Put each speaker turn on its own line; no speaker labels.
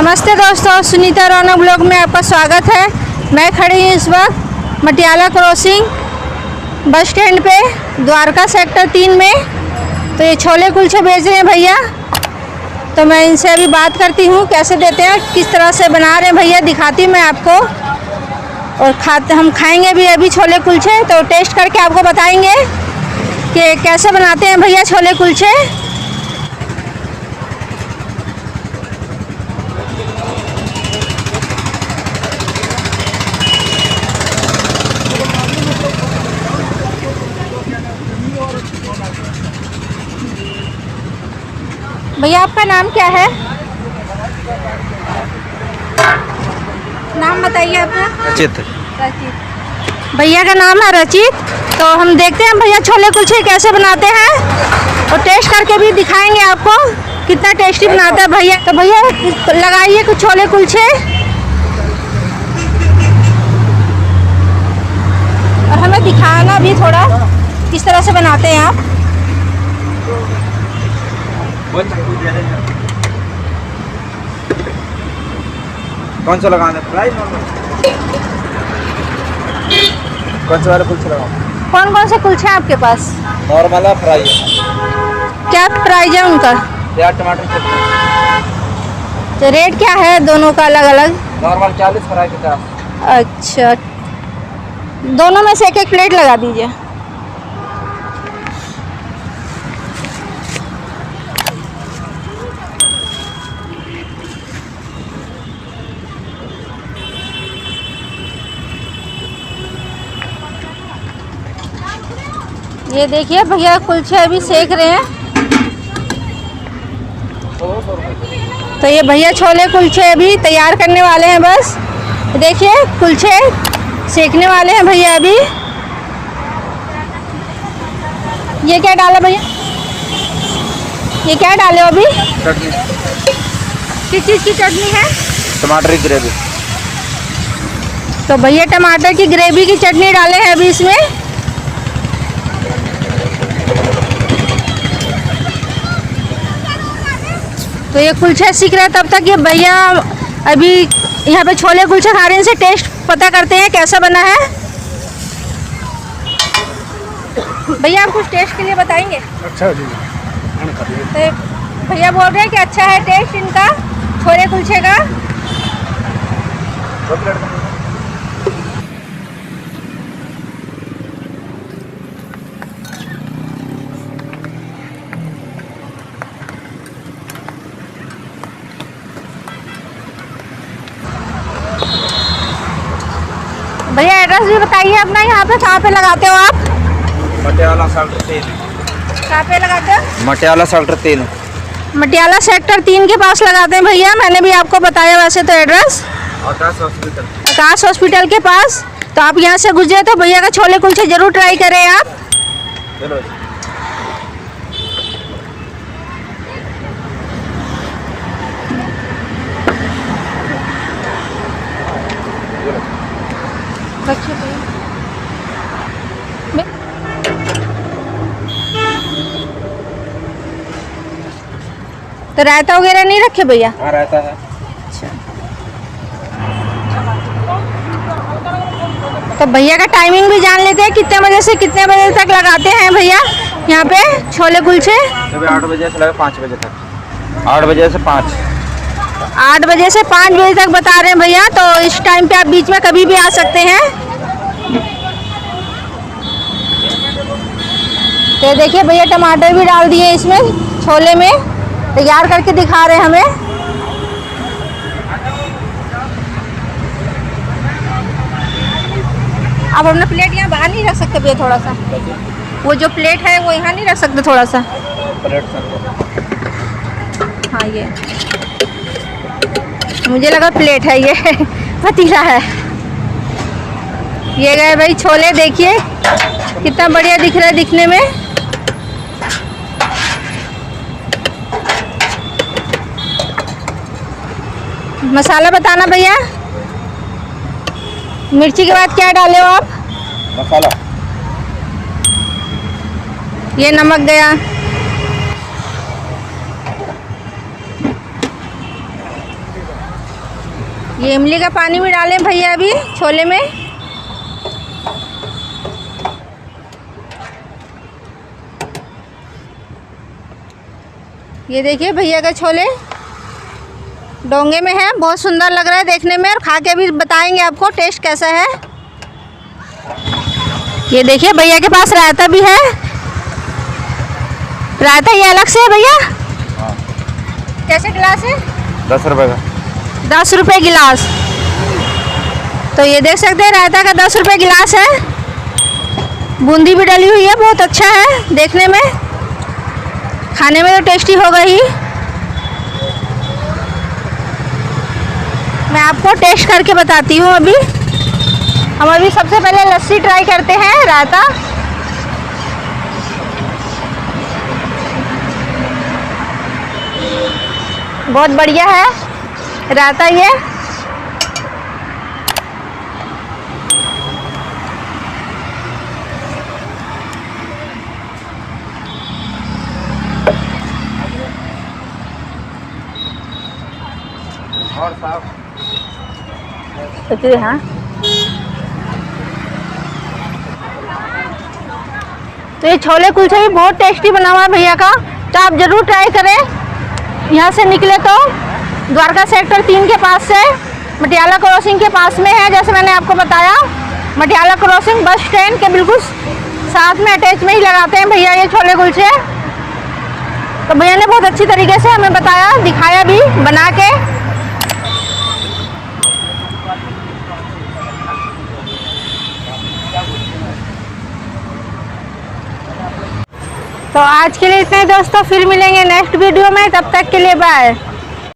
नमस्ते दोस्तों, सुनीता रौनक ब्लॉग में आपका स्वागत है। मैं खड़ी हूँ इस वक्त मटियाला क्रॉसिंग बस स्टैंड पे, द्वारका सेक्टर 3 में। तो ये छोले कुलचे बेच रहे हैं भैया, तो मैं इनसे अभी बात करती हूँ कैसे देते हैं, किस तरह से बना रहे हैं भैया, दिखाती मैं आपको। और हम खाएंगे भी अभी छोले कुलचे, तो टेस्ट करके आपको बताएंगे कि कैसे बनाते हैं भैया छोले कुलचे। भैया आपका नाम क्या है? नाम बताइए अपना।
रचित।
भैया का नाम है रचित। तो हम देखते हैं भैया छोले कुलचे कैसे बनाते हैं और टेस्ट करके भी दिखाएंगे आपको कितना टेस्टी बनाता है भैया। तो भैया लगाइए कुछ छोले कुलचे और हमें दिखाना भी थोड़ा किस तरह से बनाते हैं आप।
कौन सा लगाना है? फ्राई कौन सा वाला कुलचा लगाऊं?
कौन कौन से कुलचे हैं आपके पास?
नॉर्मल है, फ्राई है।
क्या प्राइस है उनका?
प्याज टमाटर चटनी।
तो रेट क्या है दोनों का अलग अलग?
Normal 40, fry 50।
अच्छा, दोनों में से एक एक प्लेट लगा दीजिए। ये देखिए भैया कुलचे अभी सेक रहे हैं। तो ये भैया छोले कुलचे अभी तैयार करने वाले हैं। बस देखिए कुलचे सेकने वाले हैं भैया अभी। ये क्या डाला भैया? ये क्या डाले हो अभी?
चटनी।
किस चीज़ की चटनी है?
टमाटर की ग्रेवी।
तो भैया टमाटर की ग्रेवी की चटनी डाले हैं अभी इसमें। तो ये कुलचे सीख रहे हैं, तब तक ये भैया अभी यहाँ पे छोले कुलचे खा रहे हैं। इनसे टेस्ट पता करते हैं कैसा बना है। भैया आप कुछ टेस्ट के लिए बताएंगे?
अच्छा जी।
तो भैया बोल रहे हैं कि अच्छा है टेस्ट इनका छोले कुलचे का। भैया एड्रेस भी बताइए अपना, यहाँ पे कहाँ पे लगाते हो आप?
मटियाला सेक्टर 3।
कहाँ पे लगाते हो?
मटियाला सेक्टर 3।
मटियाला सेक्टर 3 के पास लगाते हैं भैया। मैंने भी आपको बताया वैसे तो एड्रेस
आकाश हॉस्पिटल।
आकाश हॉस्पिटल के पास। तो आप यहाँ से गुजरे तो भैया का छोले कुलचे जरूर ट्राई करें आप।
चलो।
तो रायता वगैरह नहीं रखे भैया?
हाँ रहता है।
अच्छा, तो भैया का टाइमिंग भी जान लेते हैं, कितने बजे से कितने बजे तक लगाते हैं भैया यहाँ पे छोले कुलचे?
सुबह 8 बजे से लेकर 5 बजे तक। 8 बजे से 5।
8 बजे से 5 बजे तक बता रहे हैं भैया। तो इस टाइम पे आप बीच में कभी भी आ सकते हैं। तो देखिए भैया टमाटर भी डाल दिए इसमें छोले में, तैयार करके दिखा रहे हैं हमें। आप अपना प्लेट यहाँ बाहर नहीं रख सकते भैया? थोड़ा सा वो जो प्लेट है वो यहाँ नहीं रख सकते थोड़ा सा? हाँ, ये मुझे लगा प्लेट है, ये पतीला है। ये गए भाई छोले, देखिए कितना बढ़िया दिख रहा है दिखने में। मसाला बताना भैया। मिर्ची के बाद क्या डाले हो आप?
मसाला।
ये नमक गया, ये इमली का पानी भी डालें भैया अभी छोले में। ये देखिए भैया का छोले डोंगे में है, बहुत सुंदर लग रहा है देखने में, और खा के भी बताएंगे आपको टेस्ट कैसा है। ये देखिए भैया के पास रायता भी है। रायता ये अलग से है भैया? कैसे गिलास है?
10 रुपए का।
10 रुपये गिलास। तो ये देख सकते हैं रायता का 10 रुपये गिलास है। बूंदी भी डली हुई है, बहुत अच्छा है देखने में, खाने में तो टेस्टी होगा ही। मैं आपको टेस्ट करके बताती हूँ। अभी हम सबसे पहले लस्सी ट्राई करते हैं, रायता। बहुत बढ़िया है रायता ये।
और साहब
हाँ, तो ये छोले कुलचे भी बहुत टेस्टी बना हुआ है भैया का, तो आप ज़रूर ट्राई करें। यहाँ से निकले तो द्वारका सेक्टर 3 के पास से मटियाला क्रॉसिंग के पास में है, जैसे मैंने आपको बताया। मटियाला क्रॉसिंग बस स्टैंड के बिल्कुल साथ में अटैच में ही लगाते हैं भैया ये छोले कुलचे। तो भैया ने बहुत अच्छी तरीके से हमें बताया, दिखाया भी बना के। तो आज के लिए इतना ही दोस्तों, फिर मिलेंगे नेक्स्ट वीडियो में, तब तक के लिए बाय।